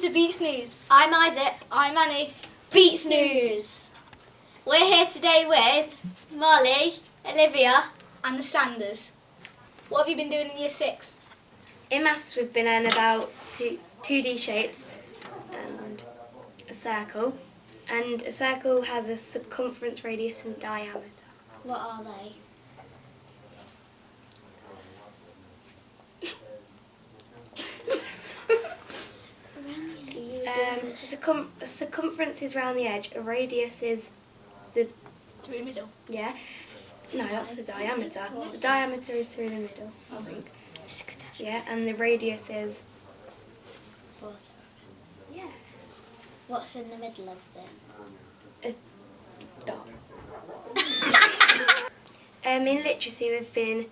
to Beatz News. I'm Isaac. I'm Annie. Beatz News. We're here today with Molly, Olivia And the Sanders. What have you been doing in Year 6? In maths we've been learning about 2D shapes and a circle. And a circle has a circumference, radius and diameter. What are they? A circumference is round the edge, a radius is the... Through the middle. Yeah? No, that's the diameter. The diameter is through the middle, I think. Yeah, and the radius is... What? Yeah. What's in the middle of them? A dot. In literacy we've been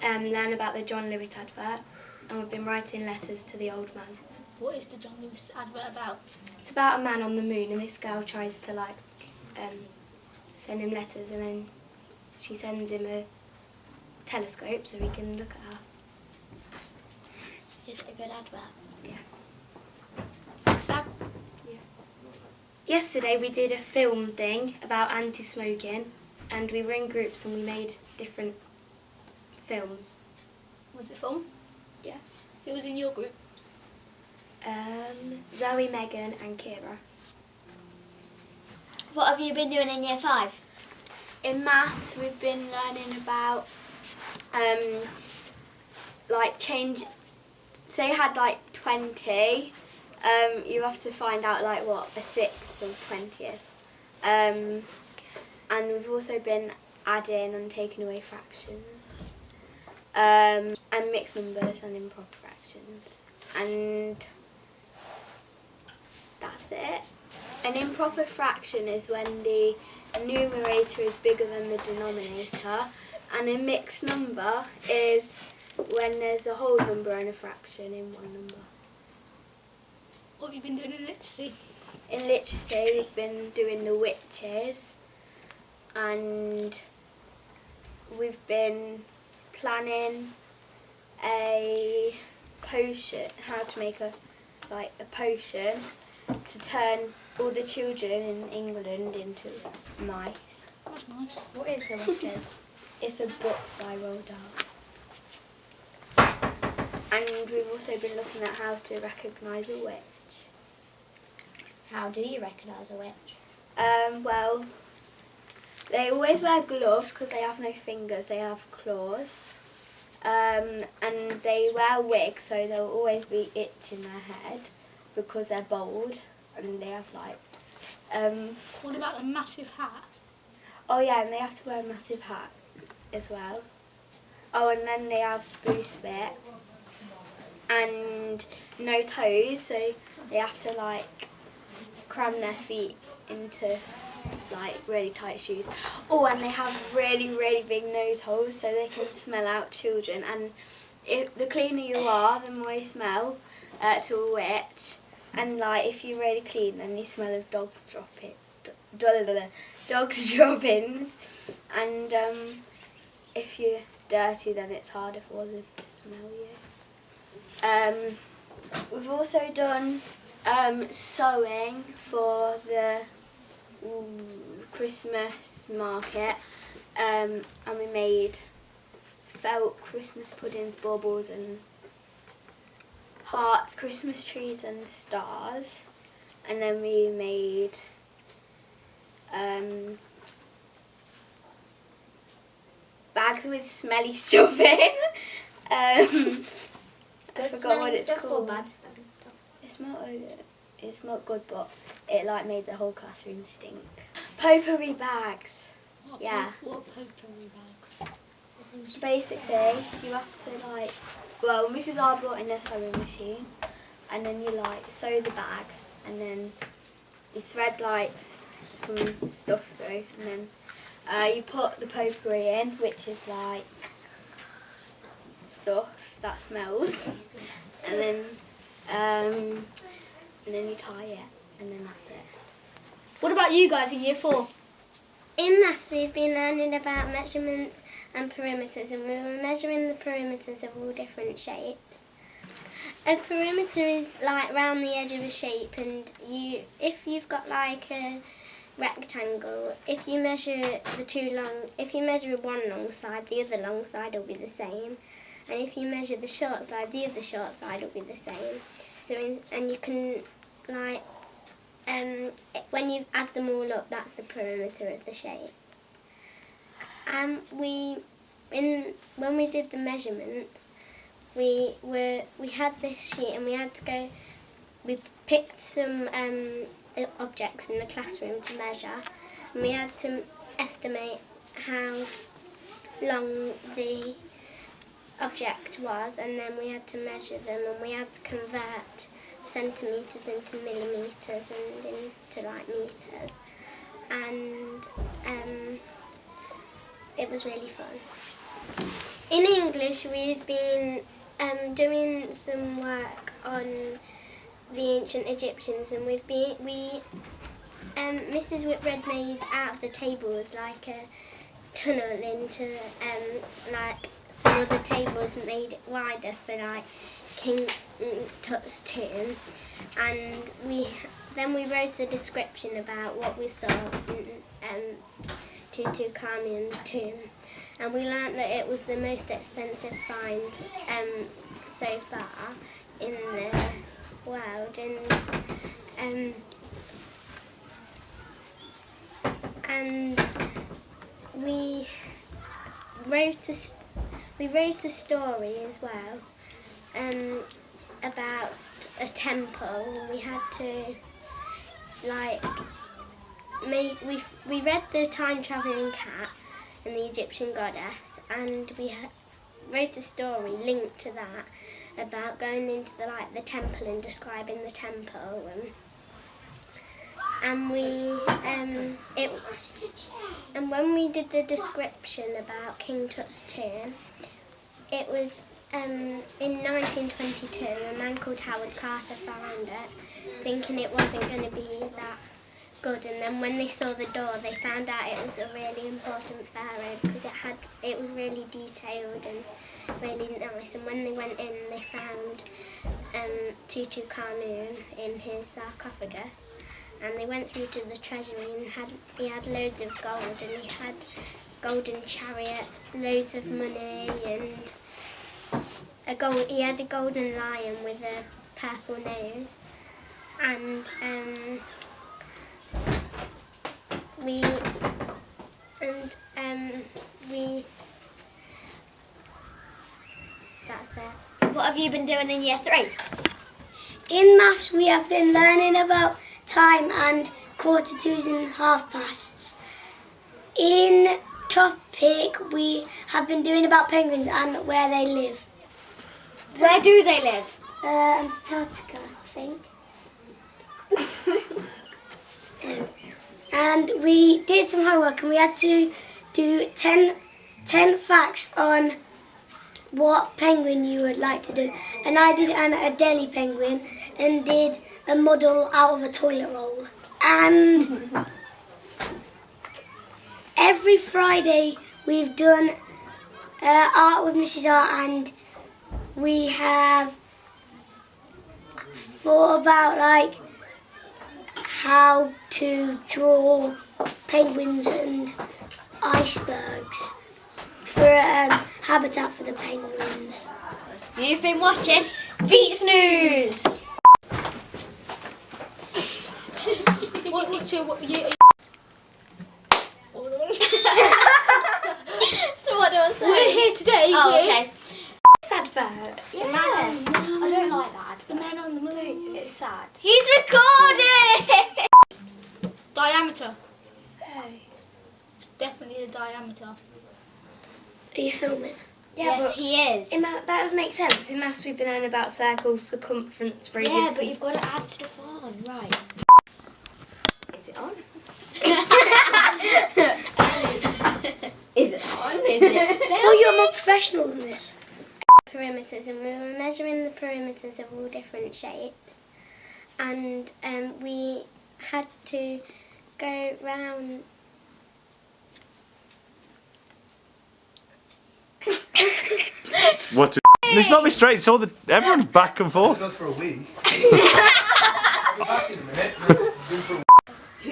learning about the John Lewis advert, and we've been writing letters to the old man. What is the John Lewis advert about? It's about a man on the moon, and this girl tries to send him letters, and then she sends him a telescope so he can look at her. Is it a good advert? Yeah. Sad. Yeah. Yesterday we did a film thing about anti-smoking, and we were in groups and we made different films. Was it fun? Yeah. Who was in your group? Zoe, Megan and Kira. What have you been doing in Year 5? In maths, we've been learning about, say you had 20, you have to find out what a sixth or 20 is. And we've also been adding and taking away fractions, and mixed numbers and improper fractions. And that's it. An improper fraction is when the numerator is bigger than the denominator, and a mixed number is when there's a whole number and a fraction in one number. What have you been doing in literacy? In literacy we've been doing the witches, and we've been planning a potion, how to make a potion to turn all the children in England into mice. That's nice. What is the witches? It's a book by Roald Dahl. And we've also been looking at how to recognise a witch. How do you recognise a witch? Well, they always wear gloves because they have no fingers, they have claws. And they wear wigs, so they'll always be itching their head because they're bald, and they have What about the massive hat? oh yeah, and they have to wear a massive hat as well. Oh, and then they have blue spit and no toes, so they have to cram their feet into really tight shoes. Oh, and they have really, really big nose holes so they can smell out children. And the cleaner you are, the more you smell to a witch. And if you're really clean, then you smell of dogs droppings. And if you're dirty, then it's harder for them to smell you. We've also done sewing for the Christmas market, and we made felt Christmas puddings, baubles and hearts, Christmas trees and stars. And then we made bags with smelly stuff in. I forgot what it's called. Bad smelling stuff? It smelled good, but it made the whole classroom stink. Potpourri bags. Yeah. What potpourri bags? Basically, you have to Mrs. R brought in a sewing machine, and then you sew the bag, and then you thread some stuff through, and then you put the potpourri in, which is stuff that smells, and then you tie it, and then that's it. What about you guys in Year 4? In maths, we've been learning about measurements and perimeters, and we were measuring the perimeters of all different shapes. A perimeter is like round the edge of a shape, and if you've got like a rectangle, if you measure one long side, the other long side will be the same, and if you measure the short side, the other short side will be the same. And you can like when you add them all up, that's the perimeter of the shape. When we did the measurements, we had this sheet and we picked some objects in the classroom to measure, and we had to estimate how long the object was, and then we had to measure them, and we had to convert centimetres into millimetres and into like metres, and it was really fun. In English, we've been doing some work on the ancient Egyptians, and Mrs. Whitbread made out of the tables like a tunnel into like some other tables made it wider for like King Tut's tomb, and then we wrote a description about what we saw in Tutankhamun's tomb, and we learnt that it was the most expensive find so far in the world, and we wrote a story as well about a temple. We had to we read The Time Travelling Cat and the Egyptian Goddess, and we wrote a story linked to that about going into the temple and describing the temple, and when we did the description about King Tut's tomb, it was in 1922 a man called Howard Carter found it, thinking it wasn't going to be that good, and then when they saw the door they found out it was a really important pharaoh because it was really detailed and really nice, and when they went in they found Tutankhamun in his sarcophagus, and they went through to the treasury and he had loads of gold, and he had golden chariots, loads of money, and he had a golden lion with a purple nose, and that's it. What have you been doing in year 3? In maths, we have been learning about time and quarter twos and half pasts. In topic, we have been doing about penguins and where they live. Where do they live? Antarctica, I think. And we did some homework, and we had to do 10 facts on what penguin you would like to do. And I did an Adelie penguin and did a model out of a toilet roll. And every Friday we've done art with Mrs. Art, and we have thought about how to draw penguins and icebergs for a habitat for the penguins. You've been watching Beatz News. So what do I say? We're here today. Okay. Advert. Yes. I don't like that. The man on the moon. It's sad. He's recording! Diameter. Hey. It's definitely the diameter. Are you filming? Yeah, Yes, but he is. in math, that does make sense. In maths, we've been learning about circles, circumference, radius. Yeah, but you've got to add stuff on, right? Is it on? Is it on? Is it? Oh, you're more professional than this. Perimeters, and we were measuring the perimeters of all different shapes, and we had to go round. What? It's not me straight. It's all the everyone's back and forth. Go for a wee.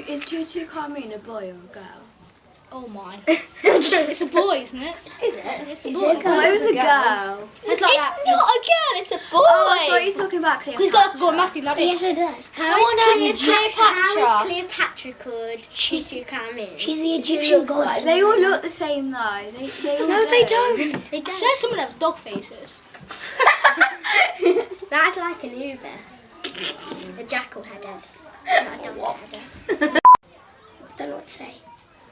Is Tutu Carmine a boy or a girl? Oh my. It's a boy, isn't it? Is it? It's a boy. Oh, it was a girl. It's like that. not a girl, it's a boy. Oh, I thought you were talking about Cleopatra. He's got like a good masculine, not it? Yes, I do. How is Cleopatra called Tutu Carmine? She's the She Egyptian looks goddess. like, they all look the same though. They all No, they don't. They I don't. swear someone has dog faces. That's like an Ubis. A jackal headed. Not a dog headed. Don't know what to say.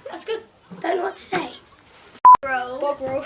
That's good. Don't know what to say. Bro. Bro.